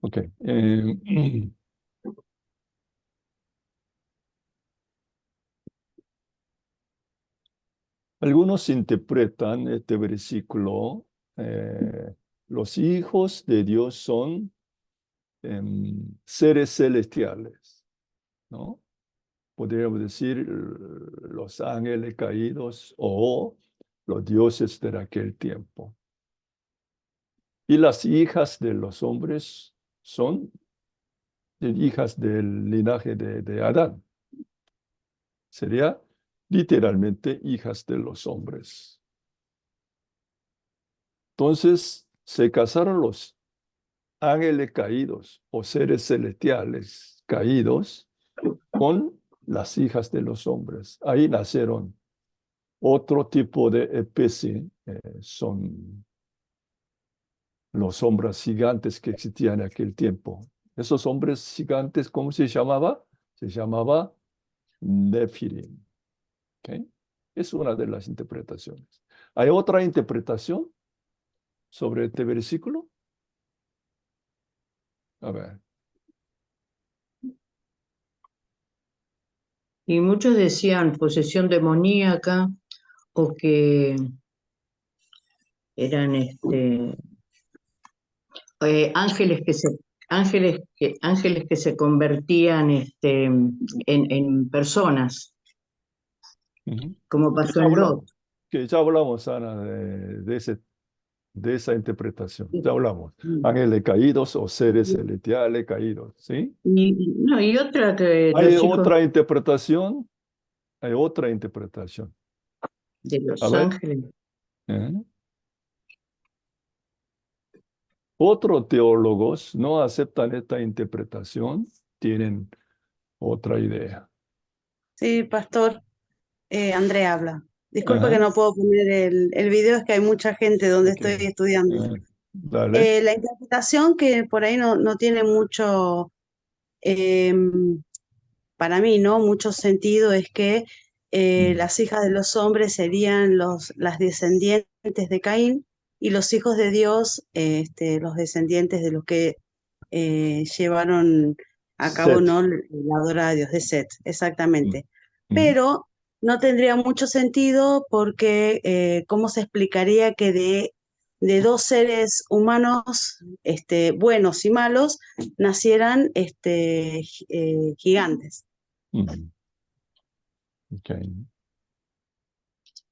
Ok. Algunos interpretan este versículo, los hijos de Dios son seres celestiales, ¿no? Podríamos decir los ángeles caídos o los dioses de aquel tiempo. Y las hijas de los hombres son hijas del linaje de Adán. Sería literalmente hijas de los hombres. Entonces se casaron los ángeles caídos o seres celestiales caídos con las hijas de los hombres. Ahí nacieron otro tipo de especie, son los hombres gigantes que existían en aquel tiempo. Esos hombres gigantes, ¿cómo se llamaba? Se llamaba Nefilim. ¿Ok? Es una de las interpretaciones. ¿Hay otra interpretación sobre este versículo? A ver. Y muchos decían posesión demoníaca o que eran ángeles ángeles que se convertían en personas, Ujú. como Que pasó ya en Lot. hablamos, que ya hablamos, Ana, de esa interpretación. Ya hablamos. Ángeles caídos o seres celestiales caídos, ¿sí? No, y otra que Hay los hijos otra interpretación, hay otra interpretación. de A los ver. ángeles. ¿eh? Otros teólogos no aceptan esta interpretación, tienen otra idea. Sí, pastor, Andrea habla. Disculpa que Ajá. no puedo poner el video, es que hay mucha gente donde Ok. estoy estudiando. Dale. La interpretación que por ahí no tiene mucho, para mí, ¿no? Mucho sentido es que Mm. las hijas de los hombres serían las descendientes de Caín y los hijos de Dios, los descendientes de los que llevaron a cabo, Set. ¿no? La adora a Dios de Set, Mm. exactamente. Mm. Pero no tendría mucho sentido porque ¿cómo se explicaría que de dos seres humanos, buenos y malos, nacieran gigantes? Mm. Ok.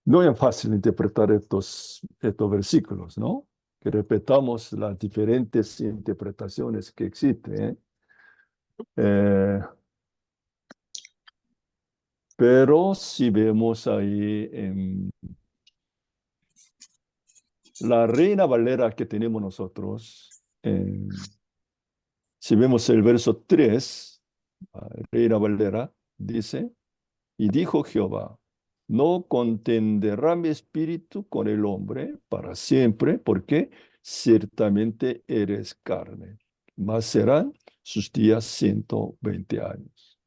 No es fácil interpretar estos versículos, ¿no? Que respetamos las diferentes interpretaciones que existen. Pero si vemos ahí en la Reina Valera que tenemos nosotros, si vemos el verso 3, Reina Valera dice, y dijo Jehová, no contenderá mi espíritu con el hombre para siempre, porque ciertamente eres carne, mas serán sus días 120 años.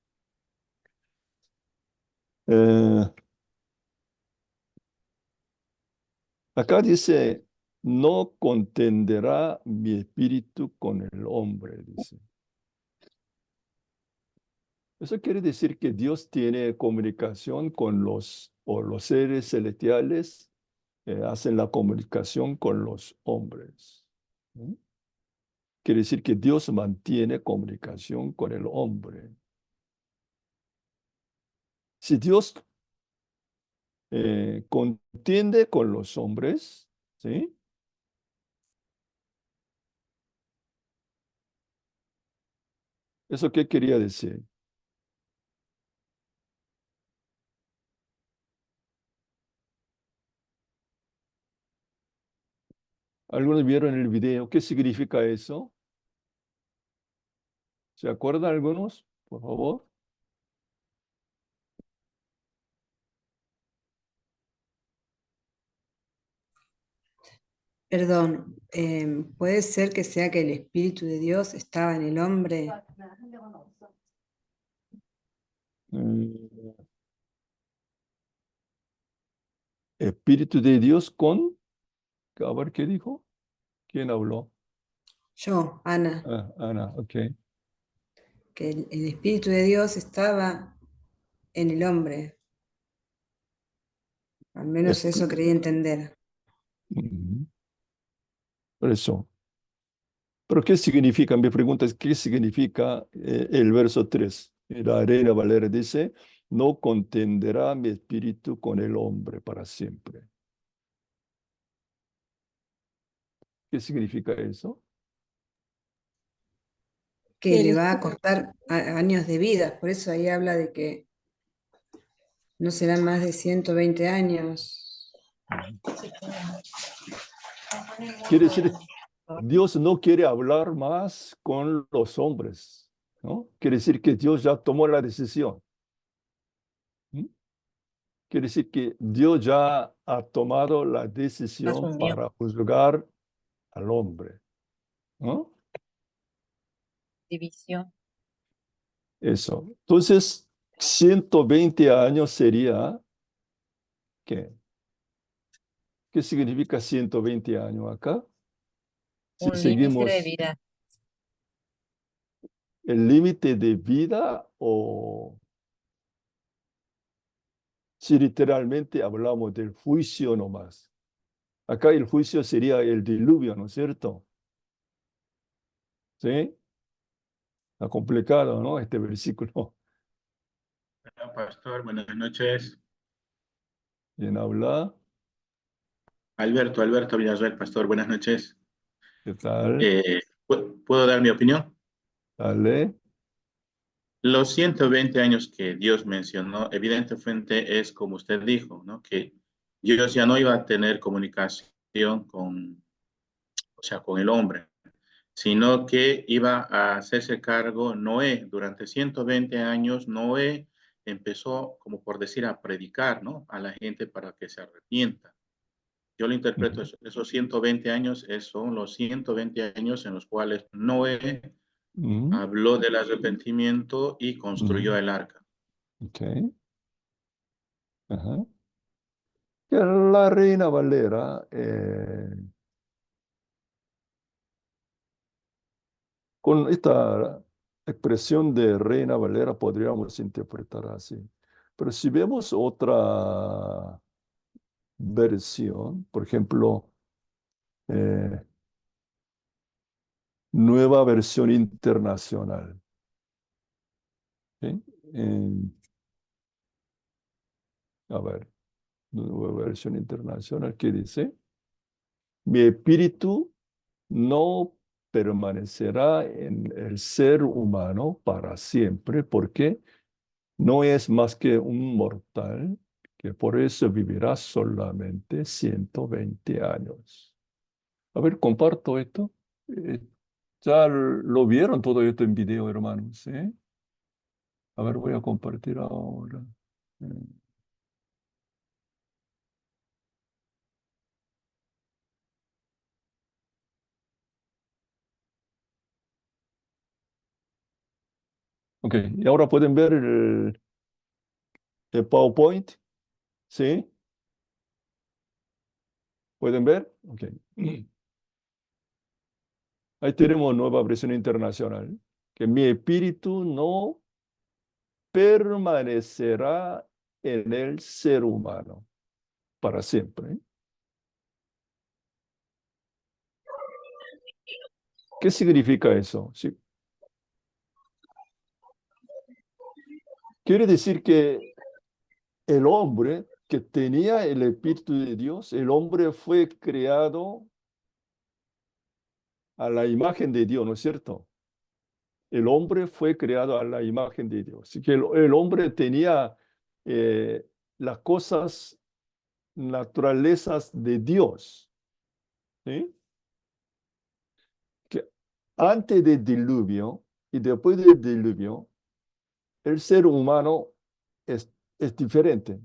Eh, Acá dice, no contenderá mi espíritu con el hombre, dice. Eso quiere decir que Dios tiene comunicación con o los seres celestiales, hacen la comunicación con los hombres. ¿No? Quiere decir que Dios mantiene comunicación con el hombre. Si Dios contiende con los hombres, ¿sí? ¿Eso qué quería decir? ¿Algunos vieron el video? ¿Qué significa eso? ¿Se acuerdan algunos? Por favor. Perdón, ¿puede ser que sea que el Espíritu de Dios estaba en el hombre? Mm, Espíritu de Dios con, a ver qué dijo, ¿quién habló? Yo, Ana, Ah, Ana, ok. que el Espíritu de Dios estaba en el hombre. Al menos Es- eso creí entender. Ujú. Por eso. Pero ¿qué significa? Mi pregunta es, ¿qué significa el verso 3? La Reina Valera dice, no contenderá mi espíritu con el hombre para siempre. ¿Qué significa eso? Que le va a cortar años de vida. Por eso ahí habla de que no serán más de 120 años. Ujú. Quiere decir, Dios no quiere hablar más con los hombres, ¿no? Quiere decir que Dios ya tomó la decisión. ¿Mm? Quiere decir que Dios ya ha tomado la decisión Asumió. para juzgar al hombre, ¿no? División. Eso. Entonces, 120 años sería, ¿qué? ¿Qué significa 120 años acá? Si Un límite de seguimos vida. el límite de vida o si literalmente hablamos del juicio nomás. Acá el juicio sería el diluvio, ¿no es cierto? ¿Sí? Está complicado, ¿no? Este versículo. Hola, pastor, buenas noches. ¿Quién habla? Alberto Villarreal, pastor, buenas noches. ¿Qué tal? ¿Puedo dar mi opinión? Dale. Los 120 años que Dios mencionó, evidentemente es como usted dijo, ¿no? Que Dios ya no iba a tener comunicación con, o sea, con el hombre, sino que iba a hacerse cargo Noé. Durante 120 años, Noé empezó, como por decir, a predicar, ¿no? A la gente para que se arrepienta. Yo lo interpreto, Ujú. esos 120 años son los 120 años en los cuales Noé Ujú. habló del arrepentimiento y Ujú. construyó el arca. Ok. Ajá. Que la Reina Valera, con esta expresión de Reina Valera podríamos interpretar así. Pero si vemos otra versión, por ejemplo, eh, nueva versión internacional. ¿Sí? A ver, nueva versión internacional, ¿qué dice? Mi espíritu no permanecerá en el ser humano para siempre, porque no es más que un mortal, que por eso vivirá solamente 120 años. A ver, comparto esto. Eh, ya lo vieron todo esto en video, hermanos, ¿eh? A ver, voy a compartir ahora. Eh, Ok, y ahora pueden ver el PowerPoint, ¿sí? ¿Pueden ver? Ok. Ahí tenemos nueva versión internacional, que mi espíritu no permanecerá en el ser humano para siempre. ¿Qué significa eso? Sí. Quiere decir que el hombre que tenía el Espíritu de Dios, el hombre fue creado a la imagen de Dios, ¿no es cierto? El hombre fue creado a la imagen de Dios. Así que el hombre tenía eh, las cosas, naturalezas de Dios, ¿sí? Que antes del diluvio y después del diluvio, el ser humano es, es diferente.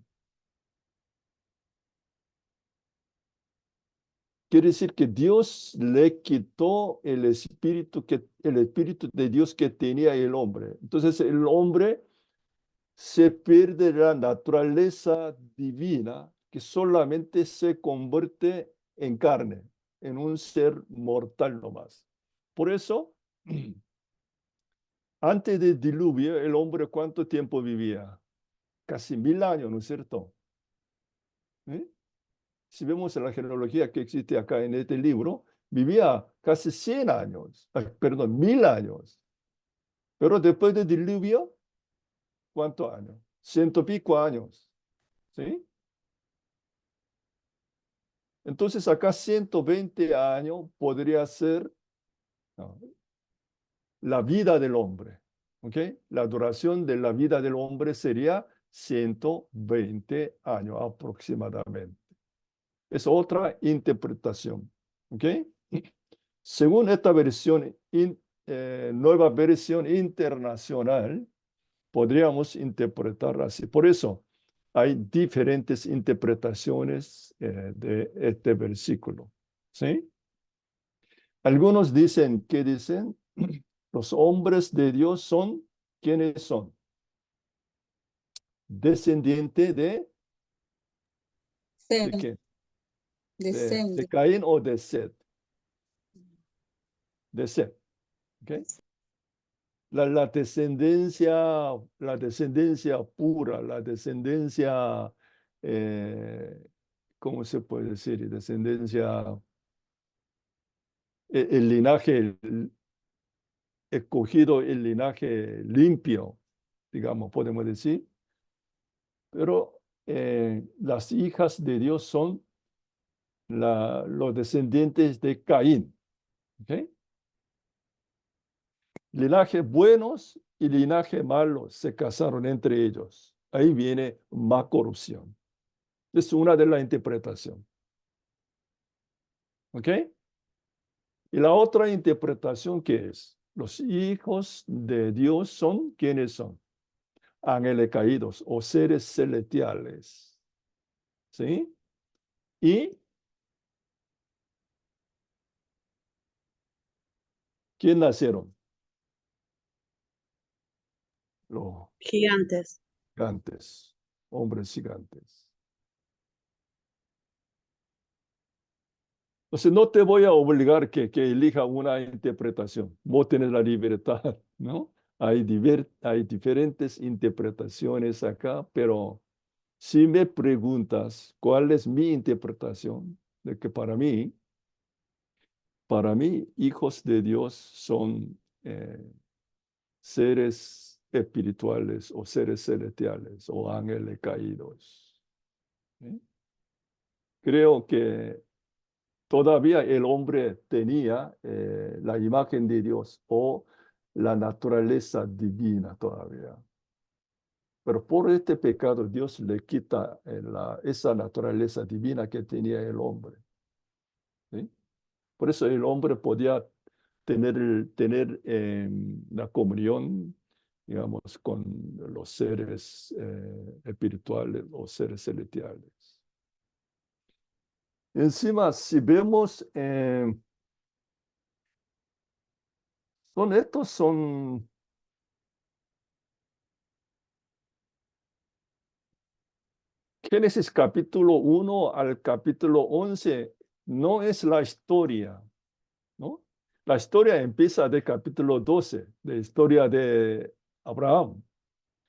Quiere decir que Dios le quitó el espíritu de Dios que tenía el hombre. Entonces el hombre se pierde la naturaleza divina que solamente se convierte en carne, en un ser mortal nomás. Por eso, antes del diluvio, el hombre ¿cuánto tiempo vivía? Casi 1000 años, ¿no es cierto? ¿Eh? Si vemos la genealogía que existe acá en este libro, vivía casi 100 años, perdón, 1000 años. Pero después del diluvio, ¿cuántos años? 100 y pico años. ¿Sí? Entonces acá 120 años podría ser, no, la vida del hombre. ¿Ok? La duración de la vida del hombre sería 120 años aproximadamente. Es otra interpretación. ¿Ok? Según esta versión, nueva versión internacional, podríamos interpretarla así. Por eso hay diferentes interpretaciones de este versículo. ¿Sí? Algunos dicen, ¿qué dicen? Los hombres de Dios son, ¿quiénes son? Descendiente ¿de Sem, qué? de ¿De Sem, Caín o de Set? De Set. ¿Ok? La descendencia pura, la descendencia, ¿cómo se puede decir? Descendencia, el linaje escogido, el linaje limpio, digamos, podemos decir. Pero las hijas de Dios son los descendientes de Caín. ¿Ok? Linaje buenos y linaje malos se casaron entre ellos. Ahí viene más corrupción. Es una de las interpretaciones. ¿Ok? Y la otra interpretación que es, los hijos de Dios son, ¿quiénes son? Ángeles caídos o seres celestiales. ¿Sí? ¿Y quién nacieron? Los Gigantes. gigantes, hombres gigantes. Entonces, no te voy a obligar que elija una interpretación. Vos tenés la libertad, ¿no? Hay diferentes interpretaciones acá, pero si me preguntas cuál es mi interpretación, de que para mí, hijos de Dios son seres espirituales o seres celestiales o ángeles caídos. ¿Sí? Creo que todavía el hombre tenía la imagen de Dios o la naturaleza divina todavía. Pero por este pecado Dios le quita esa naturaleza divina que tenía el hombre. ¿Sí? Por eso el hombre podía tener la comunión, digamos, con los seres espirituales o seres celestiales. Encima, si vemos, son Génesis capítulo 1 al capítulo 11, no es la historia, ¿no? La historia empieza de capítulo 12, de historia de Abraham.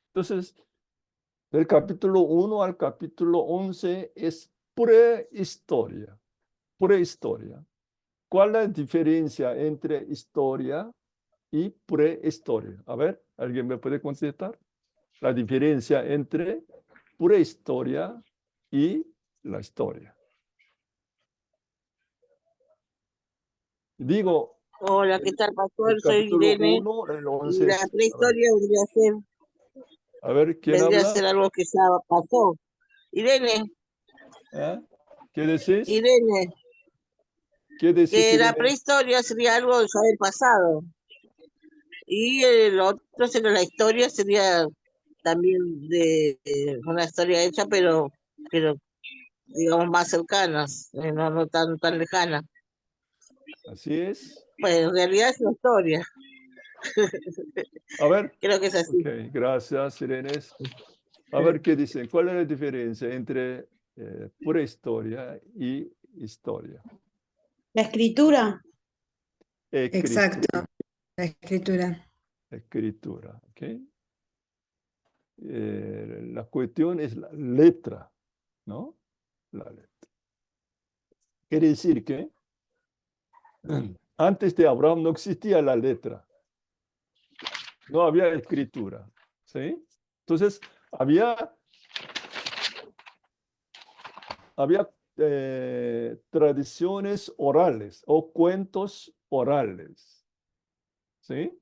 Entonces, del capítulo 1 al capítulo 11 es prehistoria, prehistoria. ¿Cuál es la diferencia entre historia y prehistoria? A ver, ¿alguien me puede contestar? La diferencia entre prehistoria y la historia. Digo, Hola, ¿qué tal, pastor? el Soy capítulo Irene. 1, el Y 11 la prehistoria a ver, ¿quién vendría a habla? ser algo que ya pasó. Irene, ¿Eh? ¿Qué decís? Irene, ¿Qué decís, que la Irene? prehistoria sería algo ya del pasado. Y el otro sería la historia, sería también de una historia hecha, pero digamos más cercanas, no tan lejana. Así es. Pues en realidad es una historia, A ver, creo que es ok, así. gracias, Irene. A ver qué dicen. ¿Cuál es la diferencia entre prehistoria y historia? La escritura, Exacto, la escritura. Escritura, ¿ok? La cuestión es la letra, ¿no? La letra. Quiere decir que antes de Abraham no existía la letra, no había escritura, ¿sí? Entonces, había tradiciones orales o cuentos orales, ¿sí?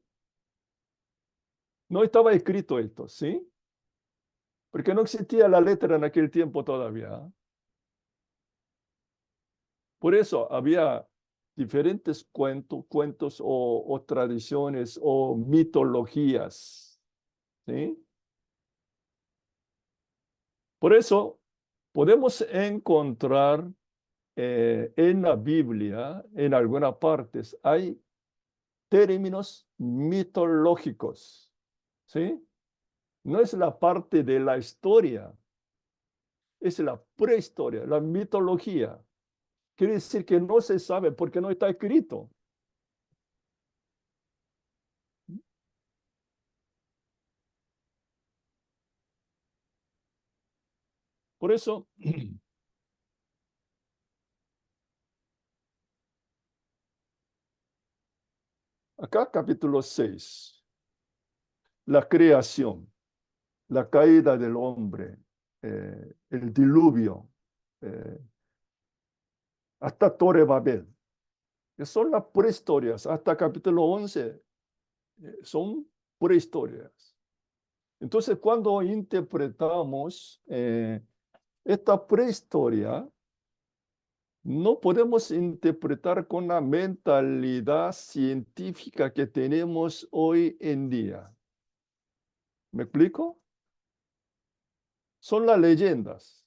No estaba escrito esto, ¿sí? Porque no existía la letra en aquel tiempo todavía. Por eso había diferentes cuentos o tradiciones o mitologías, ¿sí? Por eso podemos encontrar en la Biblia, en algunas partes, hay términos mitológicos, ¿sí? No es la parte de la historia, es la prehistoria, la mitología. Quiere decir que no se sabe porque no está escrito. Por eso, acá capítulo 6, la creación, la caída del hombre, el diluvio, eh, hasta Torre Babel, que son las prehistorias, hasta capítulo 11, son prehistorias. Entonces, cuando interpretamos esta prehistoria, no podemos interpretar con la mentalidad científica que tenemos hoy en día. ¿Me explico? Son las leyendas,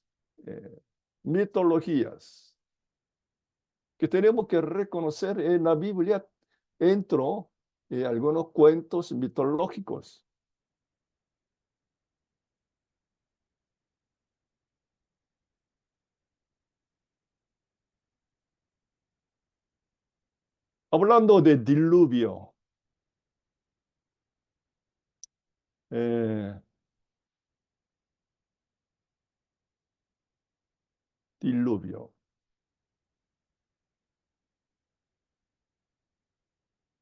mitologías, que tenemos que reconocer en la Biblia. Entró algunos cuentos mitológicos. Hablando de diluvio, eh, diluvio.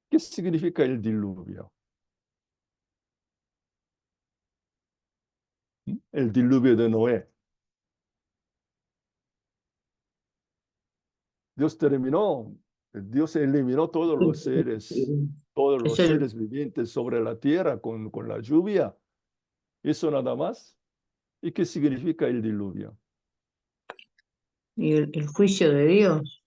¿Qué significa el diluvio? El diluvio de Noé. Dios eliminó todos los Es el, seres vivientes sobre la tierra con la lluvia. Eso nada más. ¿Y qué significa el diluvio? y el juicio de Dios.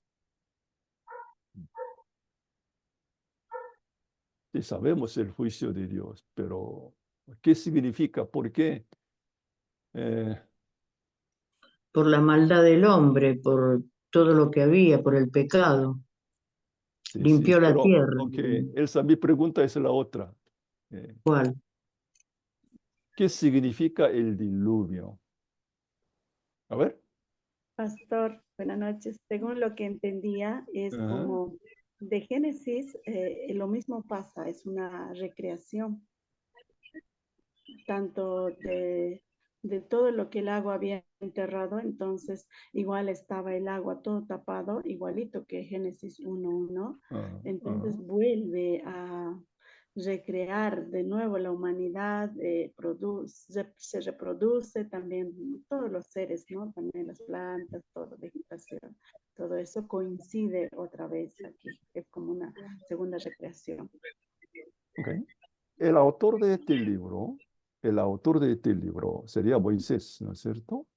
Sí, sabemos el juicio de Dios, pero ¿qué significa? ¿Por qué? Eh, Por la maldad del hombre, por todo lo que había, por el pecado. sí, sí, Limpió la pero tierra. aunque Elsa, mi pregunta es la otra. Eh, ¿Cuál? ¿Qué significa el diluvio? A ver. Pastor, buenas noches. Según lo que entendía, es Ajá. como de Génesis, lo mismo pasa, es una recreación, tanto de todo lo que el agua había enterrado, entonces igual estaba el agua todo tapado, igualito que Génesis 1:1, Ah, entonces ah. vuelve a recrear de nuevo la humanidad, se reproduce también todos los seres, ¿no? También las plantas, toda vegetación, todo eso coincide otra vez aquí, es como una segunda recreación. Ok. El autor de este libro, el autor de este libro sería Moisés, ¿no es cierto?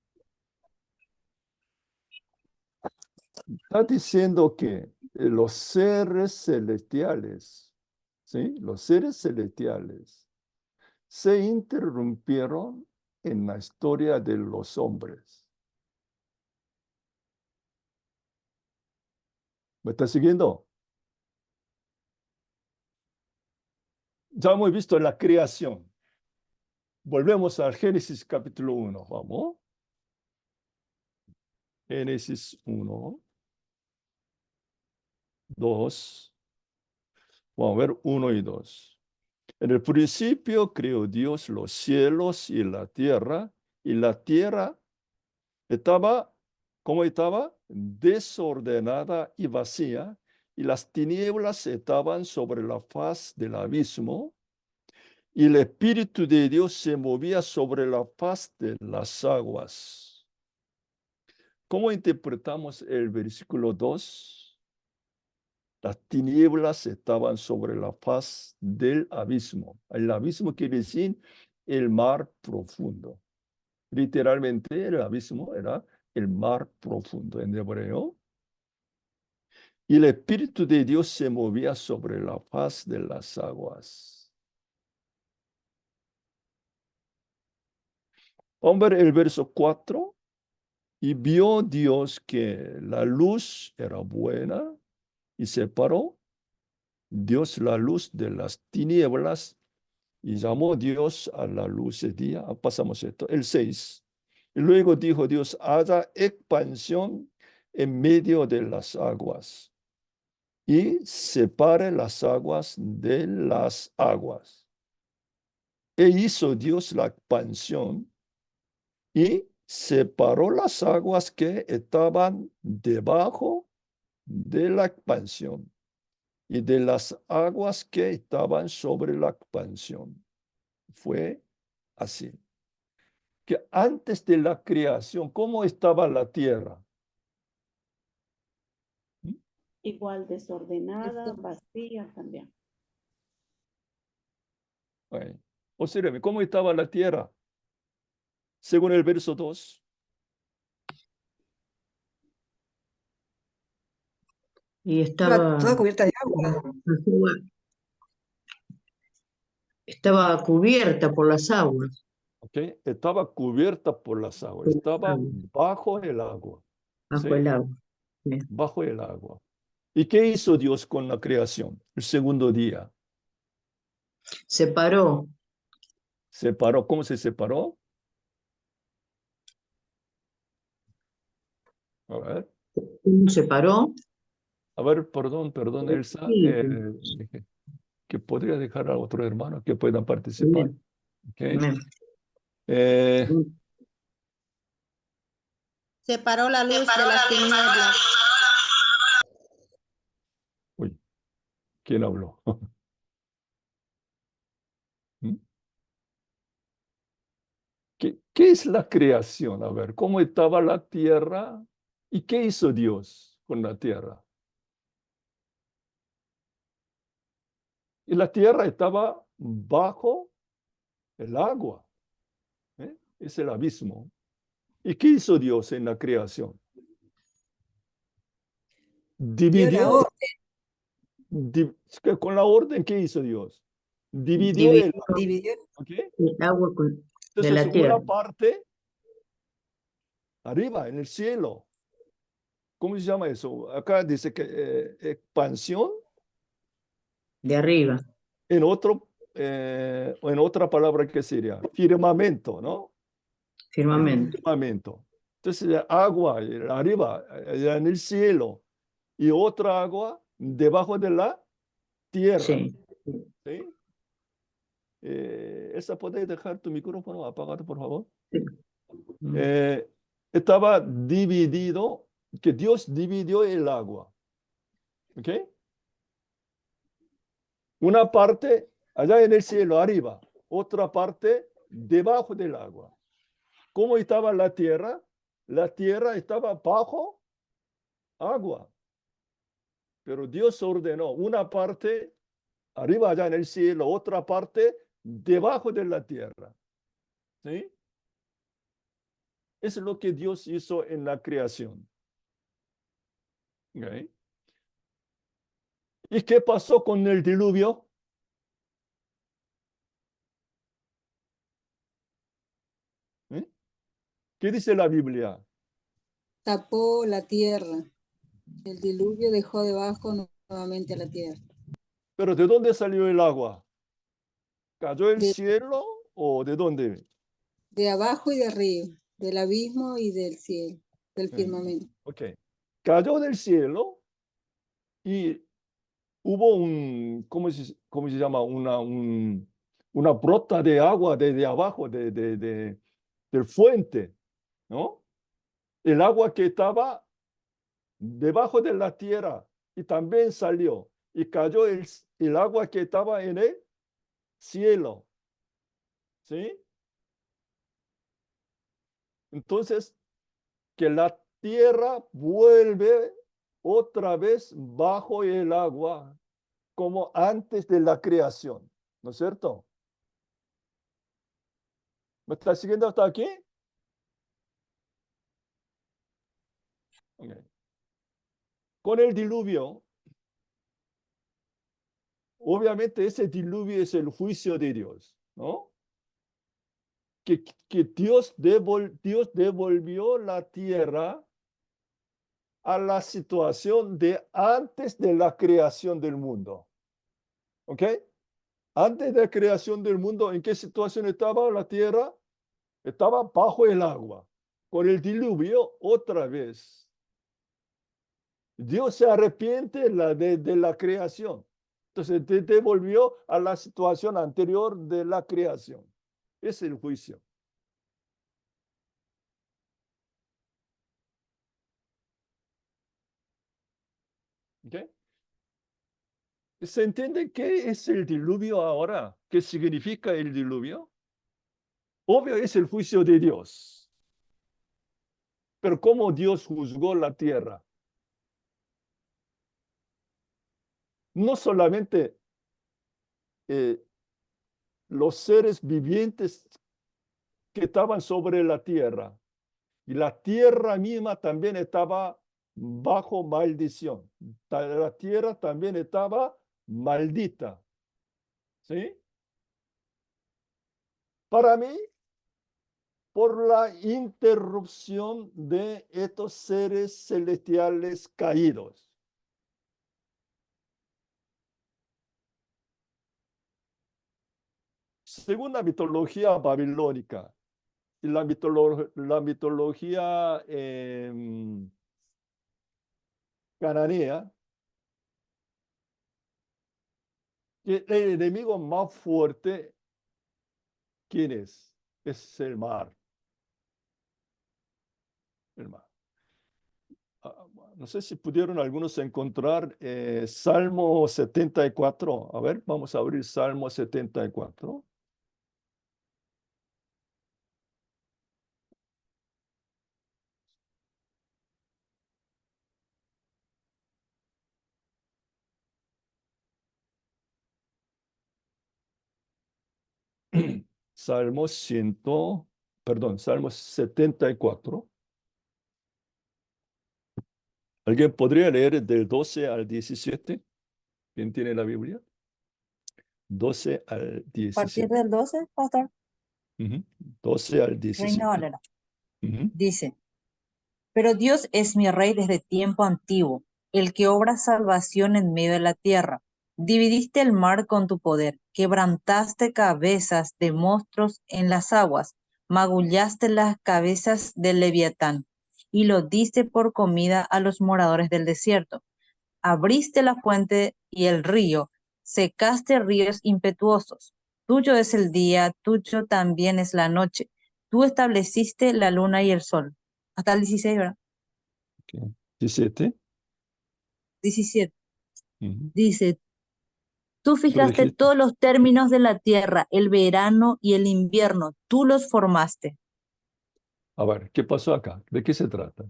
Está diciendo que los seres celestiales, ¿sí? Los seres celestiales se interrumpieron en la historia de los hombres. ¿Me está siguiendo? Ya hemos visto la creación. Volvemos al Génesis capítulo 1, vamos. Génesis 1, 2, Vamos a ver 1 y 2. En el principio creó Dios los cielos y la tierra estaba, ¿cómo estaba? Desordenada y vacía, y las tinieblas estaban sobre la faz del abismo, y el Espíritu de Dios se movía sobre la faz de las aguas. ¿Cómo interpretamos el versículo 2? Las tinieblas estaban sobre la faz del abismo. El abismo quiere decir el mar profundo. Literalmente el abismo era el mar profundo en hebreo. Y el Espíritu de Dios se movía sobre la faz de las aguas. Vamos a ver el verso 4. Y vio Dios que la luz era buena y separó Dios la luz de las tinieblas y llamó Dios a la luz de día. Pasamos esto. El 6. Y luego dijo Dios, haya expansión en medio de las aguas y separe las aguas de las aguas. E hizo Dios la expansión y separó las aguas que estaban debajo de la expansión y de las aguas que estaban sobre la expansión. Fue así. Que antes de la creación, ¿cómo estaba la tierra? Igual desordenada, vacía también. Bueno, observe, ¿cómo estaba la tierra? Según el verso 2. Y Estaba toda cubierta de agua. estaba cubierta por las aguas. ¿Okay? Estaba cubierta por las aguas, estaba bajo el agua. Bajo ¿Sí? el agua. Sí. Bajo el agua. ¿Y qué hizo Dios con la creación? El segundo día. Separó. Separó. ¿Cómo se separó? A ver. Separó. A ver, perdón, Elsa. Sí. Que podría dejar a otro hermano que puedan participar. Okay. Amén. Separó la luz de las tinieblas. Uy, ¿quién habló? ¿Mm? ¿Qué es la creación? A ver, ¿cómo estaba la tierra? ¿Y qué hizo Dios con la tierra? Y la tierra estaba bajo el agua. Es el abismo. ¿Y qué hizo Dios en la creación? Dio la Dividió. orden. Con la orden, ¿qué hizo Dios? Dividió Dividió el agua. Dividió. ¿Okay? el agua de Entonces, la tierra. una parte arriba, en el cielo. ¿Cómo se llama eso? Acá dice que expansión. De arriba. En otra palabra, ¿qué sería? Firmamento, ¿no? Firmamento. Firmamento. Entonces, agua arriba, allá en el cielo, y otra agua debajo de la tierra. Sí. ¿Sí? Elsa, ¿puedes dejar tu micrófono apagado, por favor? Sí. Estaba dividido, que Dios dividió el agua. ¿Ok? Una parte allá en el cielo, arriba, otra parte debajo del agua. ¿Cómo estaba la tierra? La tierra estaba bajo agua. Pero Dios ordenó una parte arriba allá en el cielo, otra parte debajo de la tierra. ¿Sí? Eso es lo que Dios hizo en la creación. ¿Okay? ¿Y qué pasó con el diluvio? ¿Qué dice la Biblia? Tapó la tierra. El diluvio dejó debajo nuevamente a la tierra. ¿Pero de dónde salió el agua? ¿Cayó del cielo o de dónde? De abajo y de arriba, del abismo y del cielo, del firmamento. Ok. Cayó del cielo y hubo ¿cómo se llama? Una brota de agua desde abajo del fuente, ¿no? El agua que estaba debajo de la tierra y también salió y cayó el agua que estaba en el cielo, ¿sí? Entonces, que la tierra vuelve otra vez bajo el agua como antes de la creación, ¿no es cierto? ¿Me está siguiendo hasta aquí? Okay. Con el diluvio, obviamente ese diluvio es el juicio de Dios, ¿no? Que Dios devolvió la tierra a la situación de antes de la creación del mundo. ¿Ok? Antes de la creación del mundo, ¿en qué situación estaba la tierra? Estaba bajo el agua. Con el diluvio, otra vez. Dios se arrepiente de la creación. Entonces, devolvió a la situación anterior de la creación. Es el juicio. ¿Ok? ¿Se entiende qué es el diluvio ahora? ¿Qué significa el diluvio? Obvio es el juicio de Dios. Pero ¿cómo Dios juzgó la tierra? No solamente los seres vivientes que estaban sobre la tierra, y la tierra misma también estaba bajo maldición. La tierra también estaba maldita. ¿Sí? Para mí, por la interrupción de estos seres celestiales caídos. Según la mitología babilónica y la mitología cananea, el enemigo más fuerte, ¿quién es? Es el mar. El mar. No sé si pudieron algunos encontrar Salmo 74. A ver, vamos a abrir Salmo 74. Salmo 74. ¿Alguien podría leer del 12 al 17? ¿Quién tiene la Biblia? 12 al A partir 17. del 12, pastor, 12 al Reina 17. Valera. Ujú. Dice, pero Dios es mi rey desde tiempo antiguo, el que obra salvación en medio de la tierra. Dividiste el mar con tu poder, quebrantaste cabezas de monstruos en las aguas, magullaste las cabezas del leviatán y lo diste por comida a los moradores del desierto. Abriste la fuente y el río, secaste ríos impetuosos. Tuyo es el día, tuyo también es la noche. Tú estableciste la luna y el sol. Hasta el 16, ¿verdad? Okay. 17. 17. Ujú. Dice, tú Lo fijaste dijiste. todos los términos de la tierra, el verano y el invierno. Tú los formaste. A ver, ¿qué pasó acá? ¿De qué se trata?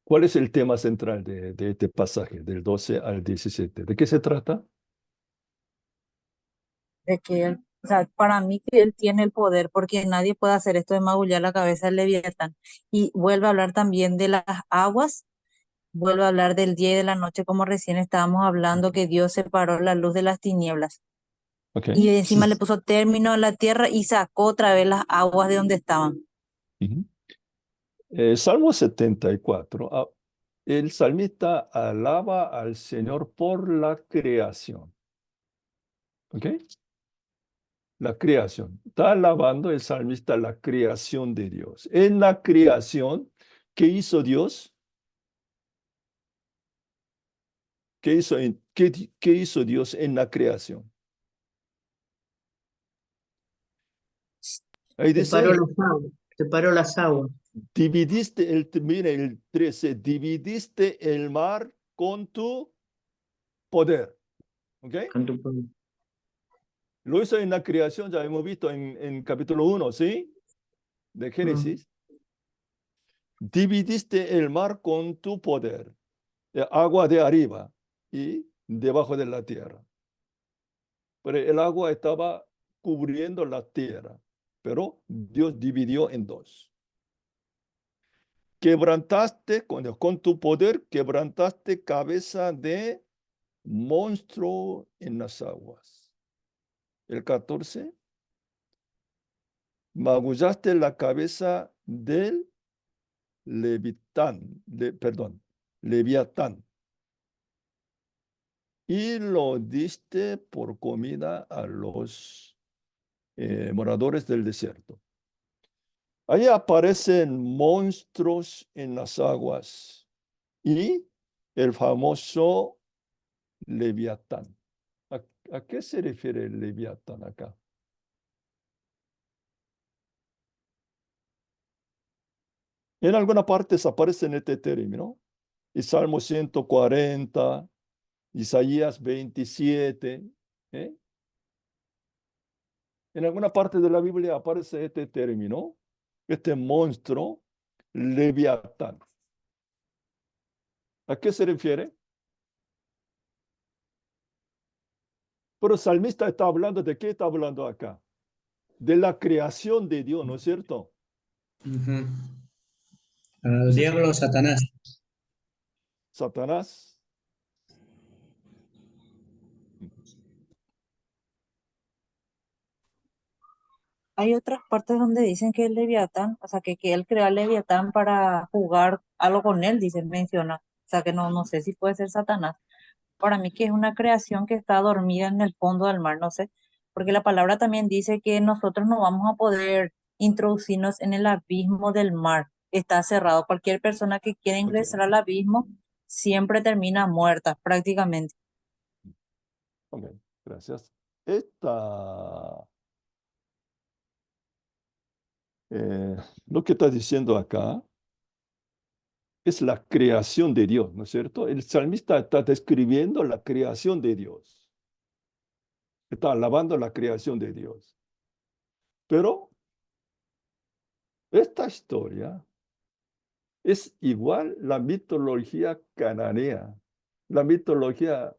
¿Cuál es el tema central de este pasaje, del 12 al 17? ¿De qué se trata? De que él, o sea, para mí que él tiene el poder porque nadie puede hacer esto de magullar la cabeza del leviatán. Y vuelve a hablar también de las aguas. Vuelvo a hablar del día y de la noche, como recién estábamos hablando, que Dios separó la luz de las tinieblas. Okay. Y encima le puso término a la tierra y sacó otra vez las aguas de donde estaban. Ujú. Salmo 74. El salmista alaba al Señor por la creación. ¿Ok? La creación. Está alabando el salmista la creación de Dios. En la creación, ¿qué hizo Dios? ¿Qué hizo, qué hizo Dios en la creación? Ahí Separó dice, las aguas. Separó las aguas. dividiste mire el 13, dividiste el mar con tu poder. ¿Ok? Con tu poder. Lo hizo en la creación, ya hemos visto en capítulo 1, ¿sí? De Génesis. Dividiste el mar con tu poder, agua de arriba y debajo de la tierra. Pero el agua estaba cubriendo la tierra, pero Dios dividió en dos. Quebrantaste con tu poder, quebrantaste cabeza de monstruo en las aguas. El 14. Magullaste la cabeza del Leviatán, y lo diste por comida a los moradores del desierto. Ahí aparecen monstruos en las aguas y el famoso Leviatán. ¿A qué se refiere el Leviatán acá? En algunas partes aparece en este término, y Salmo 140, Isaías 27. En alguna parte de la Biblia aparece este término, este monstruo, Leviatán. ¿A qué se refiere? Pero el salmista está hablando de qué está hablando acá. De la creación de Dios, ¿no es cierto? El diablo, Satanás. Satanás. Hay otras partes donde dicen que el Leviatán, o sea, que él creó al Leviatán para jugar algo con él, dicen, menciona. O sea, que no sé si puede ser Satanás. Para mí que es una creación que está dormida en el fondo del mar, no sé, porque la palabra también dice que nosotros no vamos a poder introducirnos en el abismo del mar. Está cerrado. Cualquier persona que quiera ingresar al abismo siempre termina muerta, prácticamente. Ok, gracias. Lo que está diciendo acá es la creación de Dios, ¿no es cierto? El salmista está describiendo la creación de Dios. Está alabando la creación de Dios. Pero esta historia es igual la mitología cananea, la mitología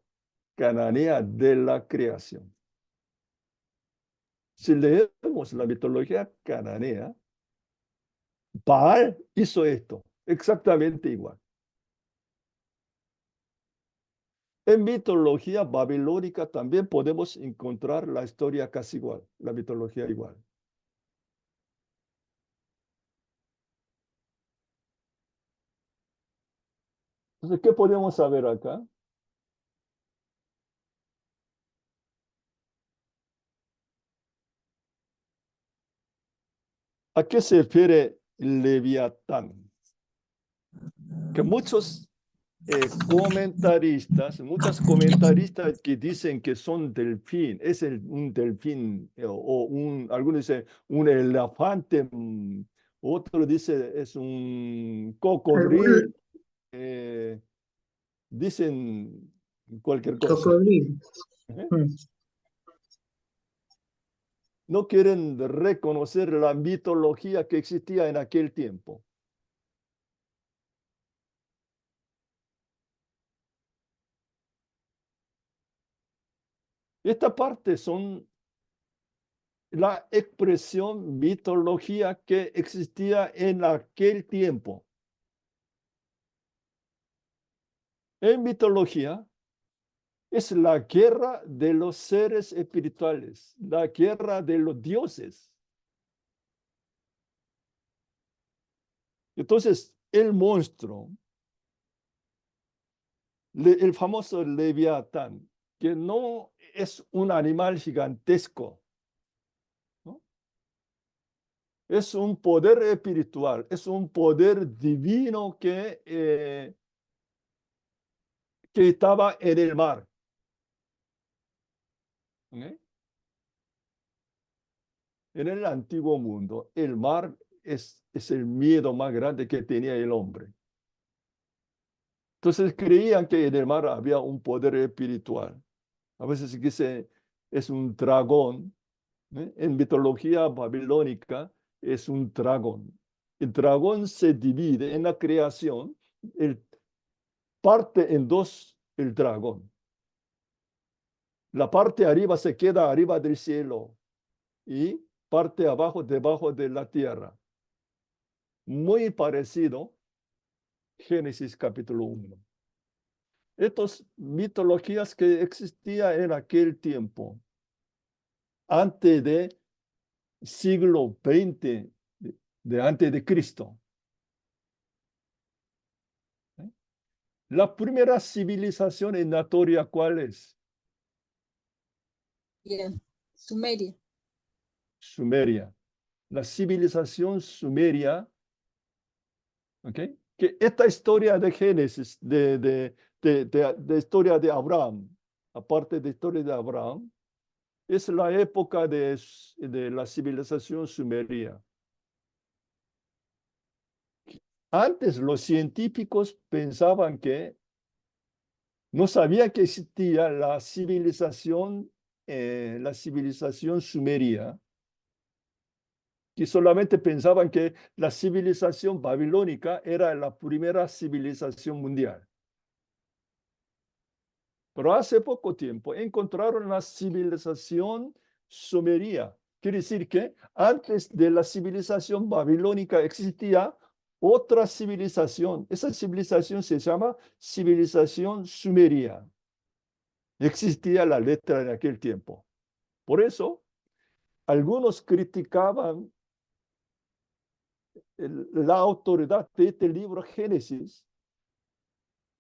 cananea de la creación. Si leemos la mitología cananea, Baal hizo esto, exactamente igual. En mitología babilónica también podemos encontrar la historia casi igual, la mitología igual. Entonces, ¿qué podemos saber acá? ¿A qué se refiere Leviatán? Que muchos muchos comentaristas que dicen que son delfín, es un delfín algunos dicen un elefante, otro dice es un cocodrilo, dicen cualquier cosa. Cocodrilo. No quieren reconocer la mitología que existía en aquel tiempo. Esta parte son la expresión mitología que existía en aquel tiempo. En mitología es la guerra de los seres espirituales, la guerra de los dioses. Entonces, el monstruo, el famoso Leviatán, que no es un animal gigantesco, ¿no? Es un poder espiritual, es un poder divino que estaba en el mar. ¿Ok? En el antiguo mundo, el mar es el miedo más grande que tenía el hombre. Entonces creían que en el mar había un poder espiritual. A veces dice, es un dragón. En mitología babilónica es un dragón. El dragón se divide en la creación, parte en dos el dragón. La parte arriba se queda arriba del cielo y parte abajo debajo de la tierra. Muy parecido Génesis capítulo 1. Estas mitologías que existían en aquel tiempo, antes de siglo XX de antes de Cristo. La primera civilización en la historia, ¿cuál es? Bien. Sumeria. Sumeria. La civilización sumeria, ¿ok? Que esta historia de Génesis, de historia de Abraham, aparte de historia de Abraham, es la época de la civilización sumeria. Antes los científicos pensaban que no sabían que existía la civilización sumeria, que solamente pensaban que la civilización babilónica era la primera civilización mundial. Pero hace poco tiempo encontraron la civilización sumeria. Quiere decir que antes de la civilización babilónica existía otra civilización. Esa civilización se llama civilización sumeria. Existía la letra en aquel tiempo. Por eso, algunos criticaban la autoridad de este libro Génesis.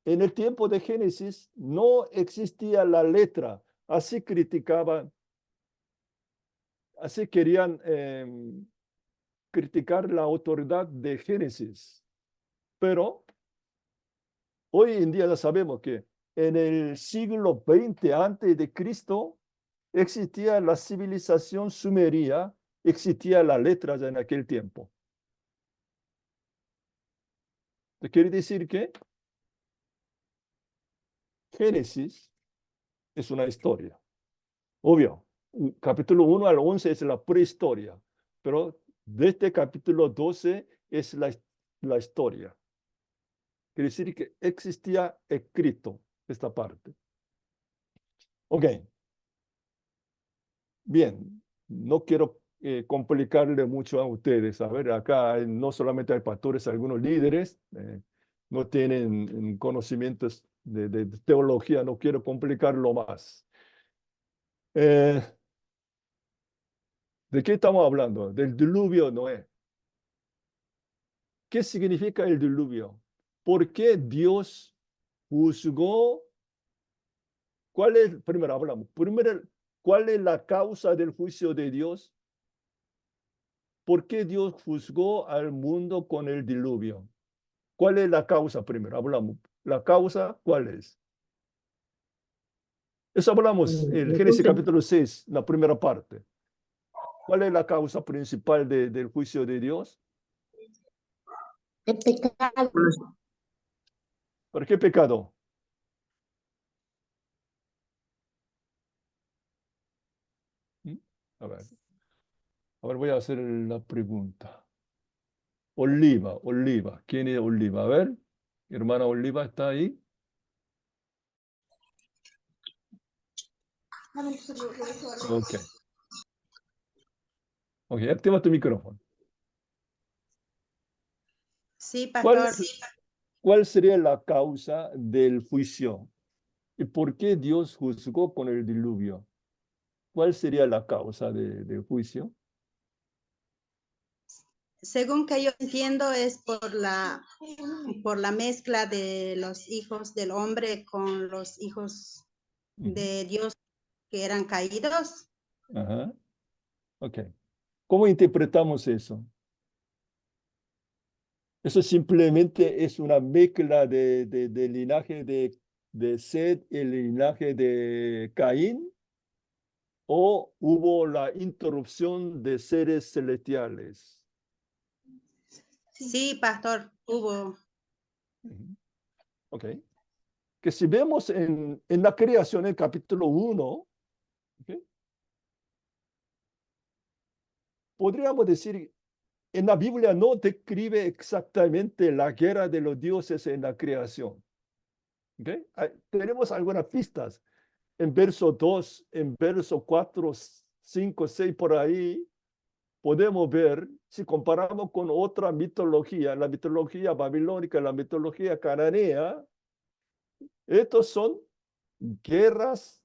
En el tiempo de Génesis no existía la letra, así criticaban, así querían criticar la autoridad de Génesis. Pero hoy en día ya sabemos que en el siglo XX antes de Cristo existía la civilización sumeria, existía la letra ya en aquel tiempo. Quiere decir que Génesis es una historia. Obvio, capítulo 1 al 11 es la prehistoria, pero desde capítulo 12 es la historia. Quiere decir que existía escrito esta parte. Ok. Bien, no quiero complicarle mucho a ustedes. A ver, acá no solamente hay pastores, algunos líderes no tienen conocimientos de teología, no quiero complicarlo más. ¿De qué estamos hablando? Del diluvio Noé. ¿Qué significa el diluvio? ¿Por qué Dios juzgó? Primero hablamos, ¿cuál es la causa del juicio de Dios? ¿Por qué Dios juzgó al mundo con el diluvio? ¿Cuál es la causa primero? Hablamos. ¿La causa cuál es? Eso hablamos en Génesis capítulo 6, la primera parte. ¿Cuál es la causa principal del juicio de Dios? El pecado. ¿Por qué pecado? A ver, voy a hacer la pregunta. Oliva. ¿Quién es Oliva? A ver, hermana Oliva, ¿está ahí? Ok. Ok, activa tu micrófono. Sí, pastor. ¿Cuál sería la causa del juicio? ¿Y por qué Dios juzgó con el diluvio? ¿Cuál sería la causa del juicio? Según que yo entiendo es por la mezcla de los hijos del hombre con los hijos de Dios que eran caídos. Ajá. Ok. ¿Cómo interpretamos eso? Eso simplemente es una mezcla de linaje de de Set, el linaje de Caín, o hubo la interrupción de seres celestiales? Sí, pastor, hubo. Ok. Que si vemos en la creación, el capítulo 1, ¿okay? Podríamos decir, en la Biblia no describe exactamente la guerra de los dioses en la creación. ¿Okay? Tenemos algunas pistas. En verso 2, en verso 4, 5, 6, por ahí, podemos ver, si comparamos con otra mitología, la mitología babilónica, la mitología cananea, estos son guerras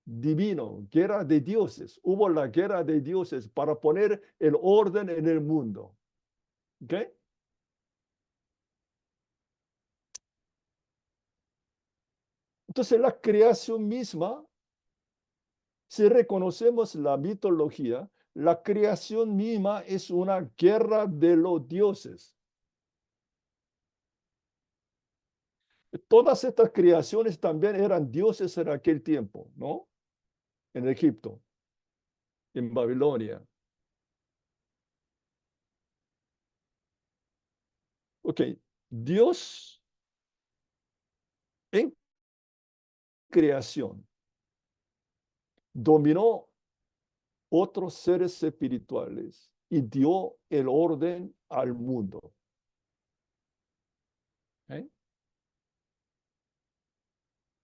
divinos, guerra de dioses. Hubo la guerra de dioses para poner el orden en el mundo. ¿Ok? Entonces la creación misma, si reconocemos la mitología, la creación misma es una guerra de los dioses. Todas estas creaciones también eran dioses en aquel tiempo, ¿no? En Egipto, en Babilonia. Ok, Dios en creación dominó otros seres espirituales y dio el orden al mundo. ¿Eh?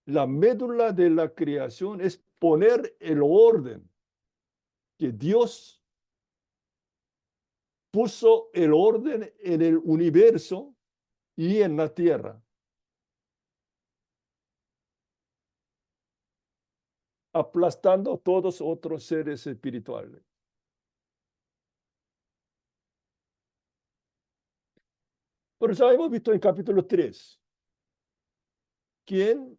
La médula de la creación es poner el orden que Dios puso el orden en el universo y en la tierra, aplastando todos otros seres espirituales. Pero ya hemos visto en capítulo 3, ¿quién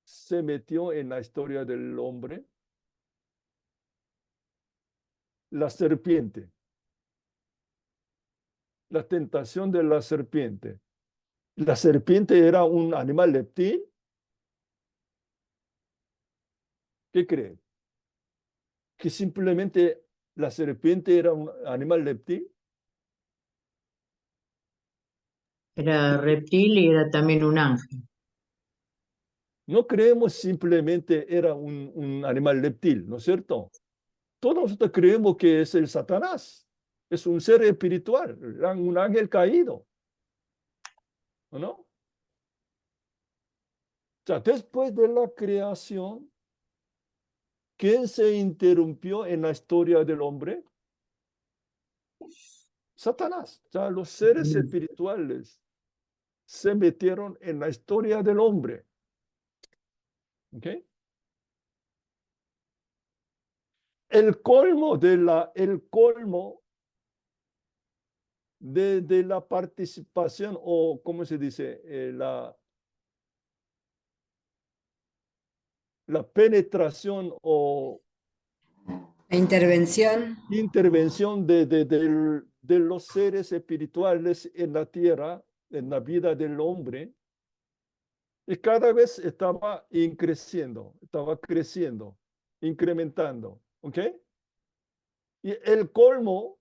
se metió en la historia del hombre? La serpiente. La tentación de la serpiente. ¿La serpiente era un animal leptil? ¿Qué creen? ¿Que simplemente la serpiente era un animal leptil? Era reptil y era también un ángel. No creemos simplemente era un animal leptil, ¿no es cierto? Todos nosotros creemos que es el Satanás, es un ser espiritual, un ángel caído, ¿no? O sea, después de la creación, ¿quién se interrumpió en la historia del hombre? Satanás. O sea, los seres espirituales se metieron en la historia del hombre. ¿Ok? El colmo de la participación, o ¿cómo se dice? La penetración o La intervención. intervención de los seres espirituales en la tierra, en la vida del hombre, y cada vez estaba creciendo, incrementando. ¿Ok? Y el colmo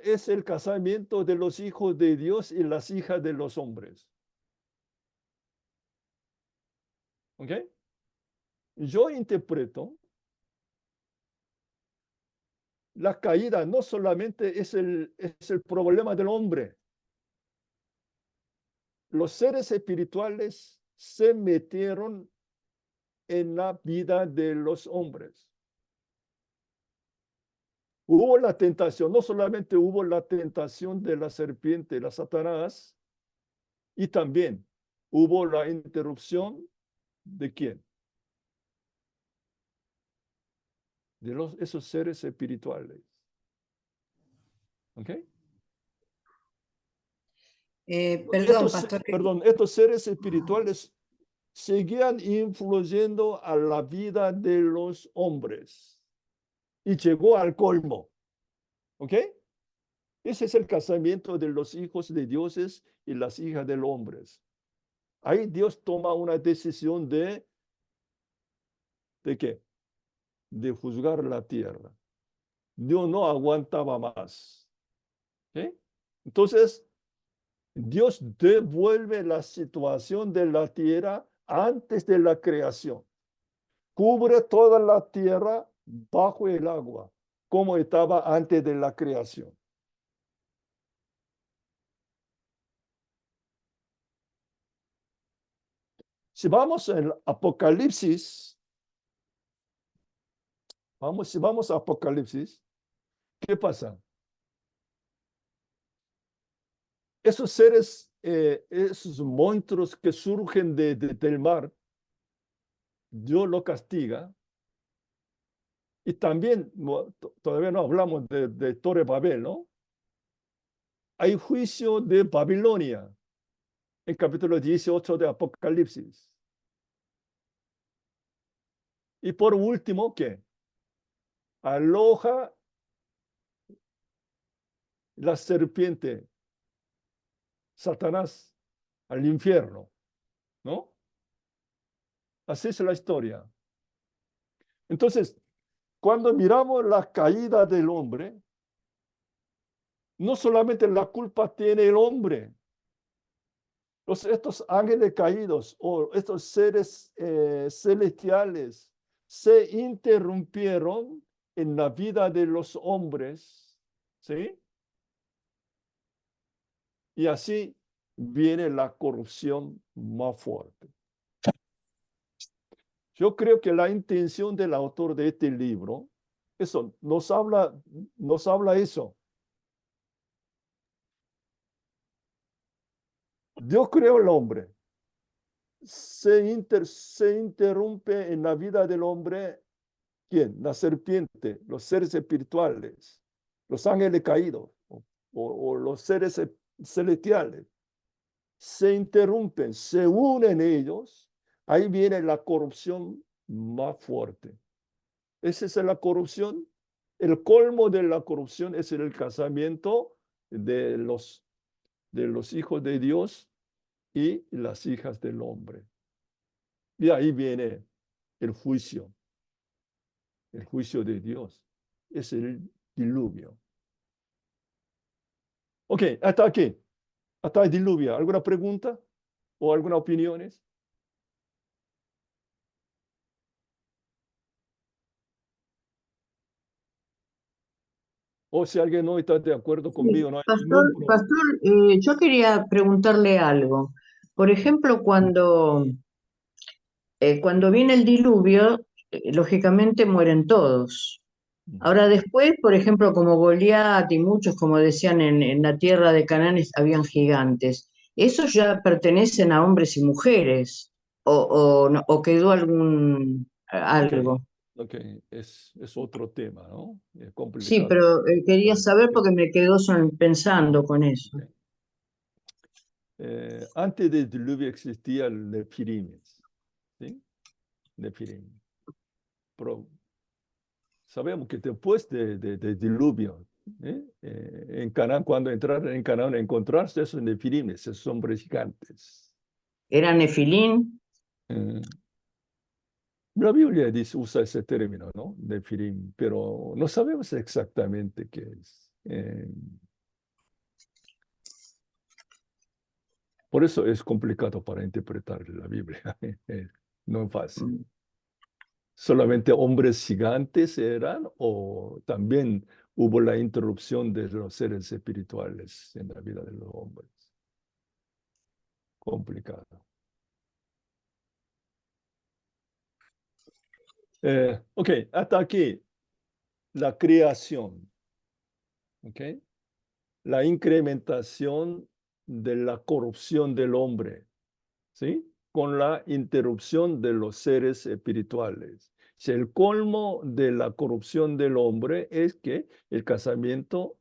es el casamiento de los hijos de Dios y las hijas de los hombres. ¿Ok? Yo interpreto la caída no solamente es el problema del hombre. Los seres espirituales se metieron en la vida de los hombres. Hubo la tentación, no solamente hubo la tentación de la serpiente, la Satanás, y también hubo la interrupción de ¿quién? De esos seres espirituales. ¿Ok? Perdón, pastor. Estos seres espirituales seguían influyendo a la vida de los hombres y llegó al colmo. ¿Ok? Ese es el casamiento de los hijos de dioses y las hijas de los hombres. Ahí Dios toma una decisión ¿de qué? De juzgar la tierra. Dios no aguantaba más. ¿Sí? Entonces, Dios devuelve la situación de la tierra antes de la creación. Cubre toda la tierra bajo el agua, como estaba antes de la creación. Si vamos al Apocalipsis, si vamos a Apocalipsis, ¿qué pasa? Esos seres, esos monstruos que surgen del mar, Dios lo castiga. Y también, todavía no hablamos de Torre Babel, ¿no? Hay juicio de Babilonia en capítulo 18 de Apocalipsis. Y por último, ¿qué? Aloja la serpiente, Satanás, al infierno, ¿no? Así es la historia. Entonces, cuando miramos la caída del hombre, no solamente la culpa tiene el hombre, estos ángeles caídos o estos seres celestiales se interrumpieron en la vida de los hombres, ¿sí? Y así viene la corrupción más fuerte. Yo creo que la intención del autor de este libro, eso, nos habla eso. Dios creó al hombre. Se interrumpe en la vida del hombre, ¿quién? La serpiente, los seres espirituales, los ángeles caídos o los seres celestiales. Se interrumpen, se unen ellos, ahí viene la corrupción más fuerte. Esa es la corrupción. El colmo de la corrupción es el casamiento de los hijos de Dios y las hijas del hombre. Y ahí viene el juicio de Dios. Es el diluvio. Ok, hasta aquí. Hasta el diluvio. ¿Alguna pregunta o alguna opiniones? O si alguien no está de acuerdo conmigo, no hay ningún problema. Pastor, yo quería preguntarle algo. Por ejemplo, cuando viene el diluvio, lógicamente mueren todos. Ahora después, por ejemplo, como Goliat y muchos, como decían, en la tierra de Canaán habían gigantes. ¿Esos ya pertenecen a hombres y mujeres? ¿O quedó algo? Ok, es otro tema, ¿no? Es Sí, complicado. pero quería saber porque me quedo pensando con eso. Antes del diluvio existía el Nefilim, ¿sí? Nefilim. Pero sabemos que después del diluvio, en Canaán, cuando entraron en Canaán, encontrarse esos Nefilim, esos hombres gigantes. ¿Era Nefilín? La Biblia usa ese término, ¿no? Nefilim, pero no sabemos exactamente qué es. Por eso es complicado para interpretar la Biblia. No es fácil. ¿Solamente hombres gigantes eran o también hubo la interrupción de los seres espirituales en la vida de los hombres? Complicado. Ok, hasta aquí la creación. Ok. La incrementación de la corrupción del hombre, ¿sí? Con la interrupción de los seres espirituales. Si el colmo de la corrupción del hombre es que el casamiento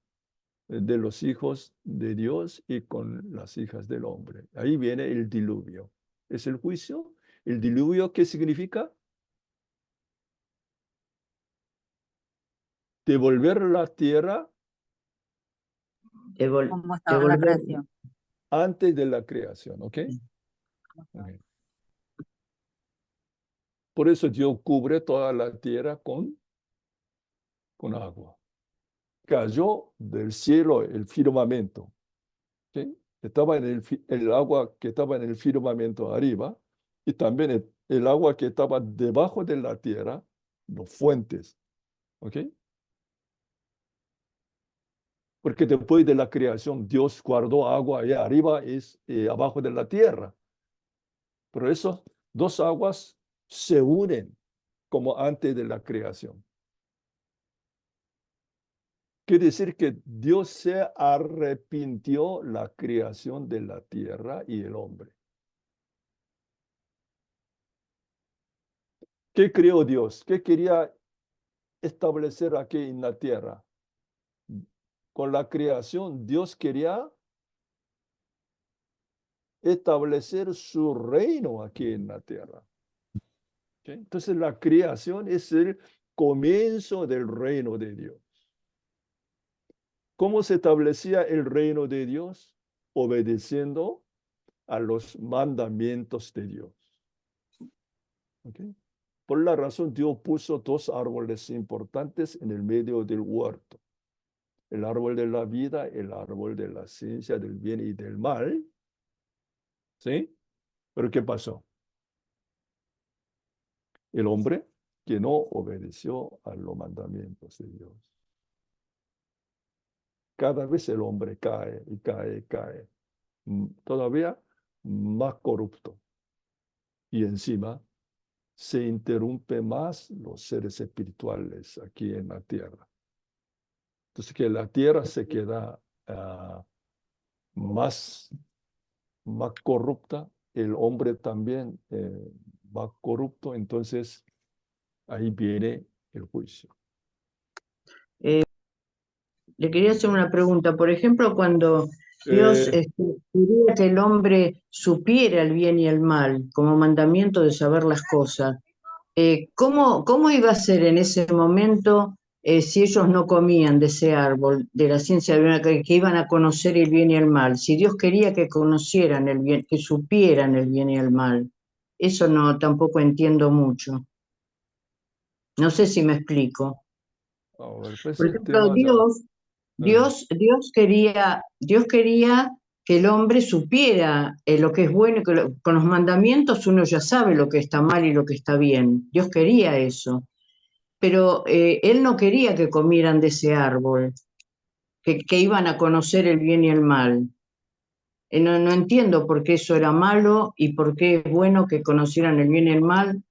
de los hijos de Dios y con las hijas del hombre. Ahí viene el diluvio. ¿Es el juicio? ¿El diluvio qué significa? Devolver la tierra como estaba en la devolver. creación. Antes de la creación, ¿ok? Ok. Por eso Dios cubre toda la tierra con agua. Cayó del cielo el firmamento, ¿sí? Estaba en el agua que estaba en el firmamento arriba y también el agua que estaba debajo de la tierra, los fuentes, ¿ok? Porque después de la creación Dios guardó agua allá arriba y abajo de la tierra. Por eso dos aguas se unen como antes de la creación. Quiere decir que Dios se arrepintió la creación de la tierra y el hombre. ¿Qué creó Dios? ¿Qué quería establecer aquí en la tierra? Con la creación, Dios quería establecer su reino aquí en la tierra. ¿Sí? Entonces, la creación es el comienzo del reino de Dios. ¿Cómo se establecía el reino de Dios? Obedeciendo a los mandamientos de Dios. ¿Okay? Por la razón, Dios puso dos árboles importantes en el medio del huerto. El árbol de la vida, el árbol de la ciencia del bien y del mal. ¿Sí? Pero ¿qué pasó? El hombre que no obedeció a los mandamientos de Dios. Cada vez el hombre cae y cae y cae. Todavía más corrupto. Y encima se interrumpe más los seres espirituales aquí en la tierra. Entonces que la tierra se queda más corrupta, el hombre también más corrupto, entonces ahí viene el juicio. Le quería hacer una pregunta. Por ejemplo, cuando Dios quería que el hombre supiera el bien y el mal, como mandamiento de saber las cosas, ¿cómo iba a ser en ese momento si ellos no comían de ese árbol, de la ciencia del bien, que iban a conocer el bien y el mal? Si Dios quería que conocieran el bien, que supieran el bien y el mal. Eso no, tampoco entiendo mucho. No sé si me explico. Ver, pues Por ejemplo, Dios quería que el hombre supiera lo que es bueno, y que con los mandamientos uno ya sabe lo que está mal y lo que está bien. Dios quería eso. Pero Él no quería que comieran de ese árbol, que iban a conocer el bien y el mal. No entiendo por qué eso era malo y por qué es bueno que conocieran el bien y el mal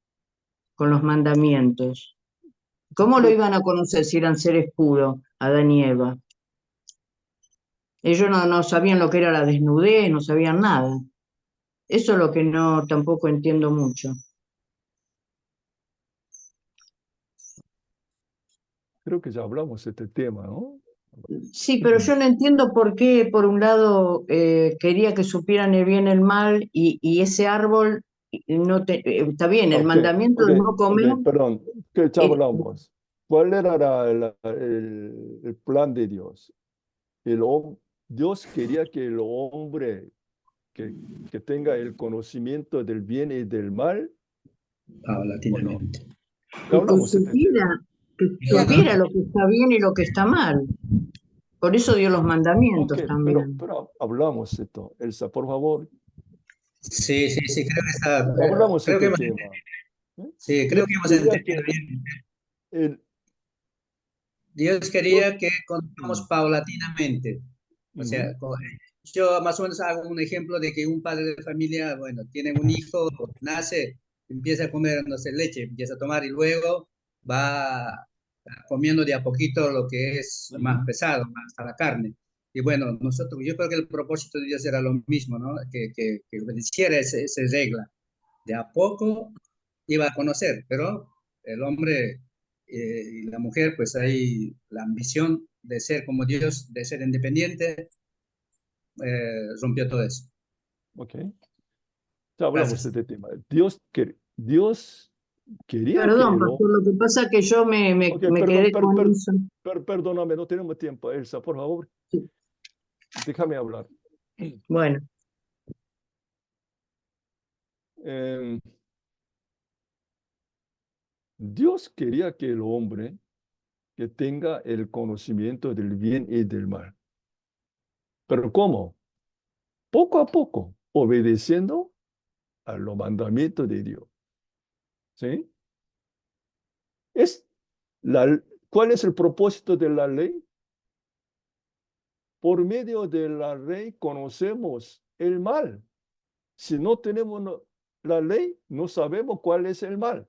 con los mandamientos. ¿Cómo lo iban a conocer si eran seres puros, Adán y Eva? Ellos no sabían lo que era la desnudez, no sabían nada. Eso es lo que no tampoco entiendo mucho. Creo que ya hablamos de este tema, ¿no? Sí, pero yo no entiendo por qué, por un lado, quería que supieran el bien y el mal y ese árbol, está bien, el mandamiento de no comer. Perdón, que ya hablamos. ¿Cuál era el plan de Dios? Dios quería que el hombre que tenga el conocimiento del bien y del mal. Paulatinamente. Que supiera lo que está bien y lo que está mal. Por eso dio los mandamientos también. Pero hablamos de esto. Elsa, por favor. Sí, creo que está. Hablamos de este tema. Sí, creo que hemos entendido bien. Dios quería que contemos paulatinamente. O sea, yo más o menos hago un ejemplo de que un padre de familia, bueno, tiene un hijo, nace, empieza a comer, no sé, leche, empieza a tomar y luego va comiendo de a poquito lo que es más pesado, hasta la carne. Y bueno, yo creo que el propósito de Dios era lo mismo, ¿no? Que obedeciera esa regla. De a poco iba a conocer, pero el hombre y la mujer, pues hay la ambición de ser como Dios, de ser independiente, rompió todo eso. Ok. Ya hablamos de este tema. Dios quería Perdón, que pastor, lo que pasa es que yo me quedé con eso. Perdóname, no tenemos tiempo, Elsa, por favor. Sí. déjame hablar. Bueno, Em, Dios quería que el hombre que tenga el conocimiento del bien y del mal. ¿Pero cómo? Poco a poco, obedeciendo a los mandamientos de Dios. ¿Sí? ¿Cuál es el propósito de la ley? Por medio de la ley conocemos el mal. Si no tenemos la ley, no sabemos cuál es el mal.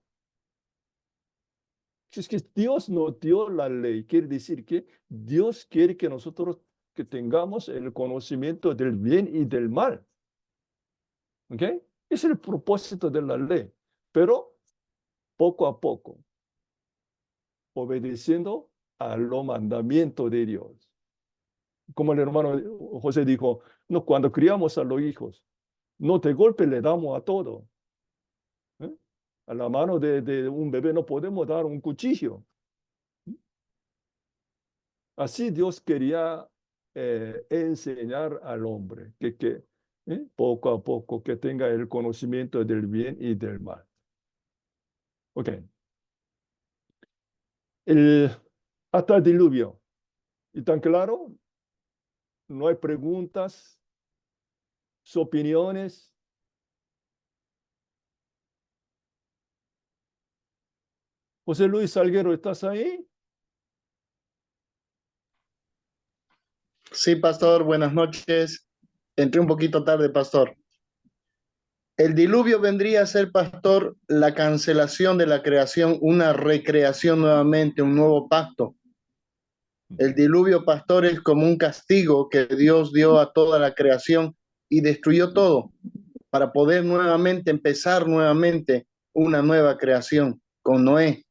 Si es que Dios nos dio la ley, quiere decir que Dios quiere que nosotros que tengamos el conocimiento del bien y del mal. ¿Ok? Es el propósito de la ley. Pero poco a poco, obedeciendo a los mandamientos de Dios. Como el hermano José dijo, no, cuando criamos a los hijos, no de golpe le damos a todo. ¿Eh? A la mano de un bebé no podemos dar un cuchillo. Así Dios quería enseñar al hombre que poco a poco que tenga el conocimiento del bien y del mal. Ok. Hasta el diluvio. ¿Y tan claro? No hay preguntas, opiniones. José Luis Salguero, ¿estás ahí? Sí, pastor, buenas noches. Entré un poquito tarde, pastor. El diluvio vendría a ser, pastor, la cancelación de la creación, una recreación nuevamente, un nuevo pacto. El diluvio, pastor, es como un castigo que Dios dio a toda la creación y destruyó todo para poder nuevamente empezar nuevamente una nueva creación con Noé.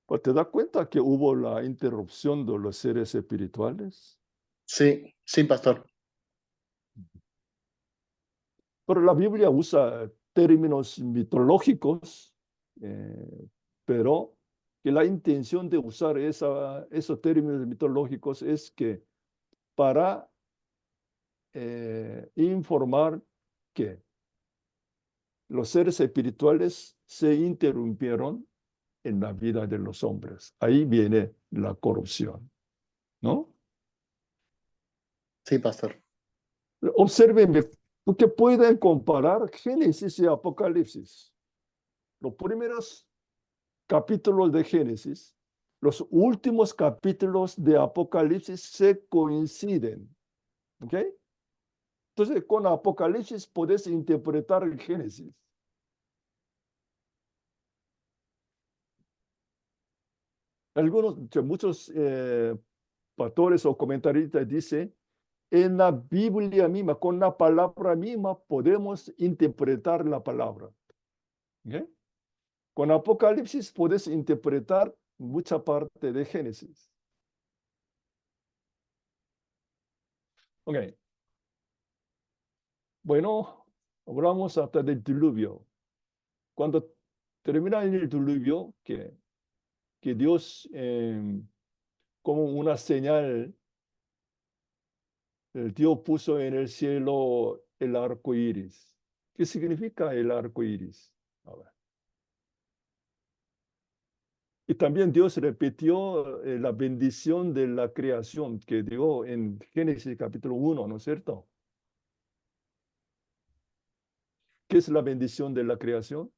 Pues te das cuenta que hubo la interrupción de los seres espirituales. Sí, sí, pastor. Pero la Biblia usa términos mitológicos, pero que la intención de usar esos términos mitológicos es que para informar que los seres espirituales se interrumpieron en la vida de los hombres. Ahí viene la corrupción, ¿no? Sí, pastor. Observen, porque pueden comparar Génesis y Apocalipsis. Los primeros capítulos de Génesis, los últimos capítulos de Apocalipsis se coinciden. ¿Ok? Entonces, con Apocalipsis puedes interpretar el Génesis. Muchos pastores o comentaristas dicen, en la Biblia misma, con la palabra misma, podemos interpretar la palabra. ¿Ok? Con Apocalipsis puedes interpretar mucha parte de Génesis. Ok. Bueno, hablamos hasta del diluvio. Cuando termina el diluvio, que Dios, como una señal, el Dios puso en el cielo el arco iris. ¿Qué significa el arco iris? A ver. Y también Dios repitió la bendición de la creación que dio en Génesis capítulo 1, ¿no es cierto? ¿Qué es la bendición de la creación?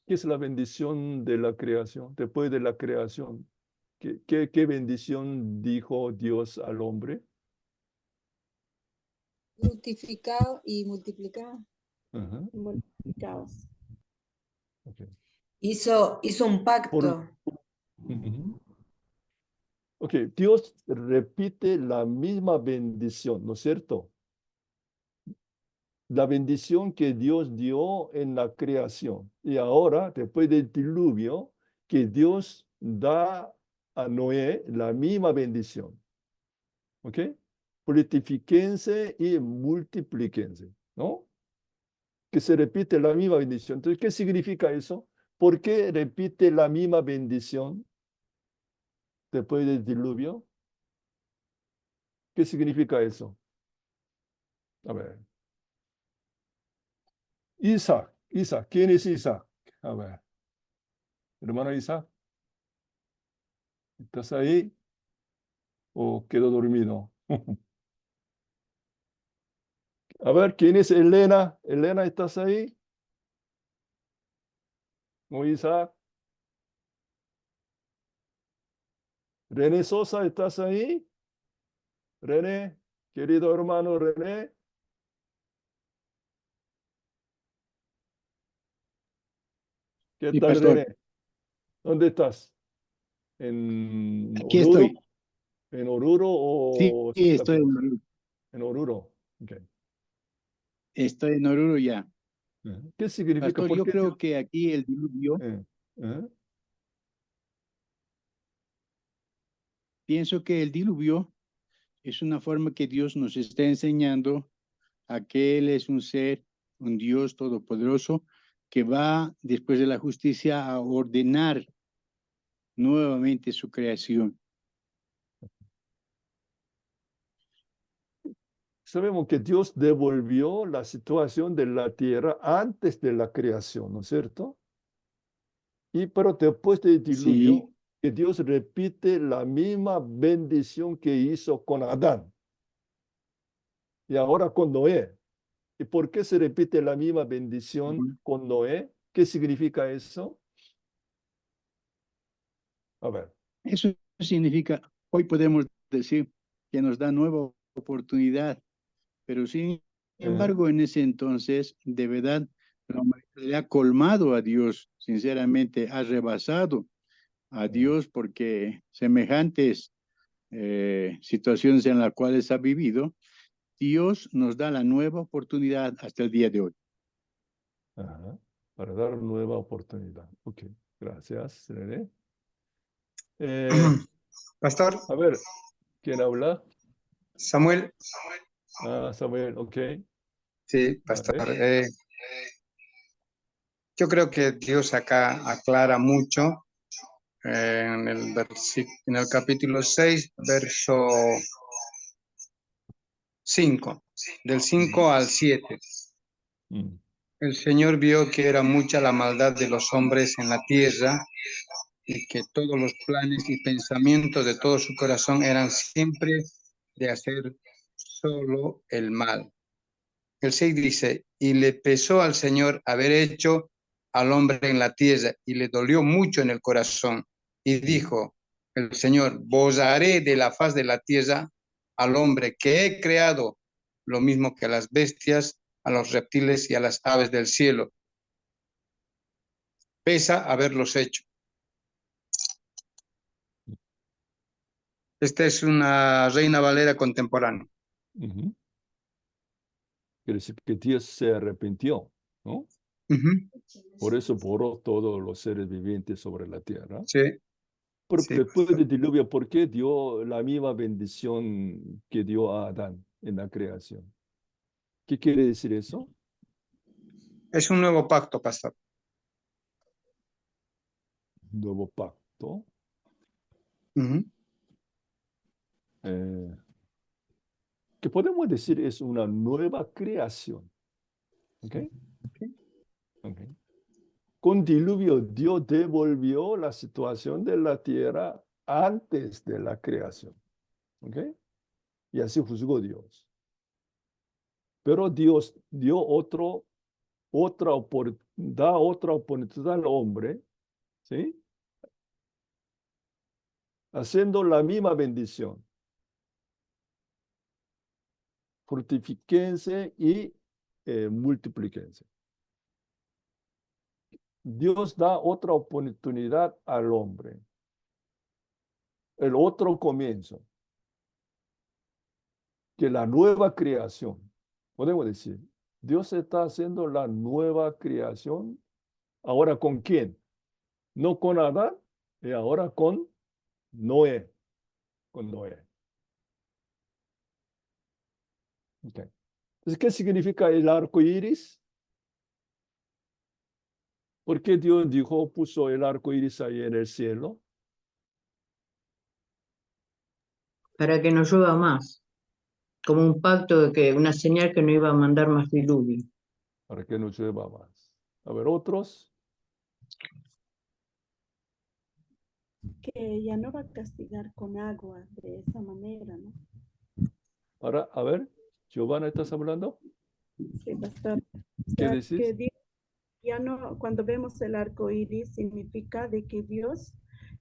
¿Qué es la bendición de la creación? Después de la creación, ¿qué bendición dijo Dios al hombre? Fructificado y multiplicado. Ajá. Multiplicados. Okay. Hizo un pacto. Ok, Dios repite la misma bendición, ¿no es cierto? La bendición que Dios dio en la creación. Y ahora, después del diluvio, que Dios da a Noé la misma bendición. ¿Ok? Fructifíquense y multiplíquense, ¿no? que se repite la misma bendición. Entonces, ¿qué significa eso? ¿Por qué repite la misma bendición después del diluvio? ¿Qué significa eso? A ver. Isaac, ¿quién es Isaac? A ver. Hermano Isaac, ¿estás ahí? ¿O quedó dormido? A ver, ¿quién es Elena? Elena, ¿estás ahí? ¿O Isaac? René Sosa, ¿estás ahí? René, querido hermano René. ¿Qué Sí, tal, pastor. René? ¿Dónde estás? ¿En Aquí Oruro? estoy. ¿En Oruro Sí, o Santa estoy en Cruz? Oruro. En Oruro. Okay. Estoy en Oruro ya. ¿Qué significa? Pastor, ¿Por yo qué Dios? creo que aquí el diluvio, pienso que el diluvio es una forma que Dios nos está enseñando a que Él es un ser, un Dios todopoderoso, que va después de la justicia a ordenar nuevamente su creación. Sabemos que Dios devolvió la situación de la tierra antes de la creación, ¿no es cierto? Pero después del diluvio, Sí, que Dios repite la misma bendición que hizo con Adán y ahora con Noé. ¿Y por qué se repite la misma bendición con Noé? ¿Qué significa eso? A ver. eso significa, hoy podemos decir que nos da nueva oportunidad, pero sin embargo, en ese entonces, de verdad, la humanidad le ha colmado a Dios, sinceramente, ha rebasado a Dios porque semejantes situaciones en las cuales ha vivido, Dios nos da la nueva oportunidad hasta el día de hoy. Ajá. Para dar nueva oportunidad. Ok, gracias, René. Pastor, A ver, ¿quién habla? Samuel. Ah, Samuel, ok. Sí, pastor. Yo creo que Dios acá aclara mucho en el capítulo 6, verso 5, del 5 al 7. El Señor vio que era mucha la maldad de los hombres en la tierra y que todos los planes y pensamientos de todo su corazón eran siempre de hacer solo el mal. El 6 dice, y le pesó al Señor haber hecho al hombre en la tierra y le dolió mucho en el corazón. Y dijo el Señor, borraré de la faz de la tierra al hombre que he creado, lo mismo que a las bestias, a los reptiles y a las aves del cielo. Pesa haberlos hecho. Esta es una Reina Valera contemporánea. Quiere decir que Dios se arrepintió, ¿no? Por eso borró todos los seres vivientes sobre la tierra. Sí. Pero Sí. después del diluvio, ¿por qué dio la misma bendición que dio a Adán en la creación? ¿Qué quiere decir eso? Es un nuevo pacto, pastor. Nuevo pacto. Que podemos decir es una nueva creación. ¿Ok? Okay. Con diluvio, Dios devolvió la situación de la tierra antes de la creación. ¿Ok? Y así juzgó Dios. Pero Dios dio da otra oportunidad al hombre, ¿sí? Haciendo la misma bendición. Fructifíquense y multiplíquense. Dios da otra oportunidad al hombre. El otro comienzo. Que la nueva creación. Podemos decir, Dios está haciendo la nueva creación. ¿Ahora con quién? No con Adán, y ahora con Noé. Con Noé. Okay. Entonces, ¿qué significa el arco iris? ¿Por qué Dios dijo, puso el arco iris ahí en el cielo? Para que no llueva más, como un pacto de que, una señal que no iba a mandar más diluvio. Para que no llueva más. A ver, otros. Que ya no va a castigar con agua de esa manera, ¿no? Ahora, a ver, Giovanna, ¿estás hablando? Sí, pastor. O ¿Qué sea, decís? que Dios ya no, cuando vemos el arco iris, significa de que Dios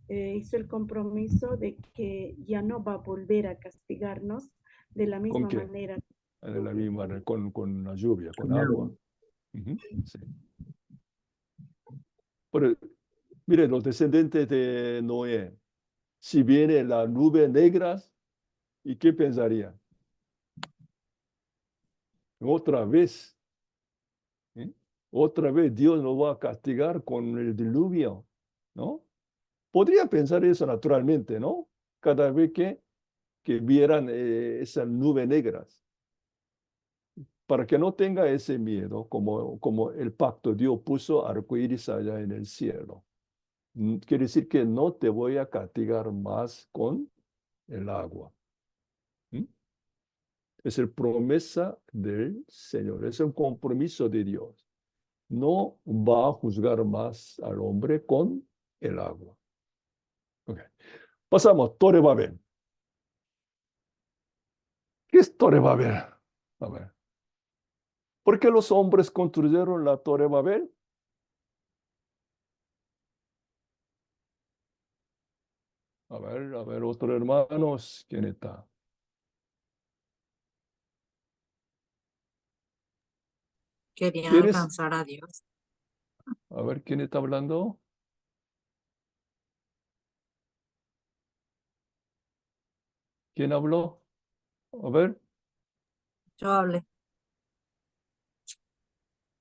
hizo el compromiso de que ya no va a volver a castigarnos de la ¿Con misma qué? manera. De la misma manera, con la lluvia, con agua. Sí. Pero, mire, los descendientes de Noé, si viene la nube negra, ¿y qué pensarían? Otra vez, ¿eh? Otra vez Dios nos va a castigar con el diluvio, ¿no? Podría pensar eso naturalmente, ¿no? Cada vez que vieran esas nubes negras, para que no tenga ese miedo, como el pacto Dios puso arcoíris allá en el cielo. Quiere decir que no te voy a castigar más con el agua. Es la promesa del Señor, es un compromiso de Dios. No va a juzgar más al hombre con el agua. Okay. Pasamos, Torre Babel. ¿Qué es Torre Babel? A ver. ¿Por qué los hombres construyeron la Torre Babel? A ver, otros hermanos, ¿quién está? Querían ¿Quieres? alcanzar a Dios. A ver, ¿quién está hablando? ¿Quién habló? A ver, Yo hablé,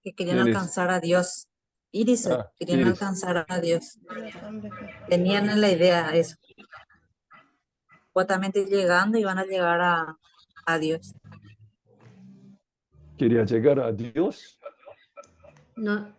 que querían ¿quién es? alcanzar a Dios. Iris, querían Iris. alcanzar a Dios. Tenían en la idea eso. Supuestamente llegando iban a llegar a Dios. ¿Quería llegar a Dios? No,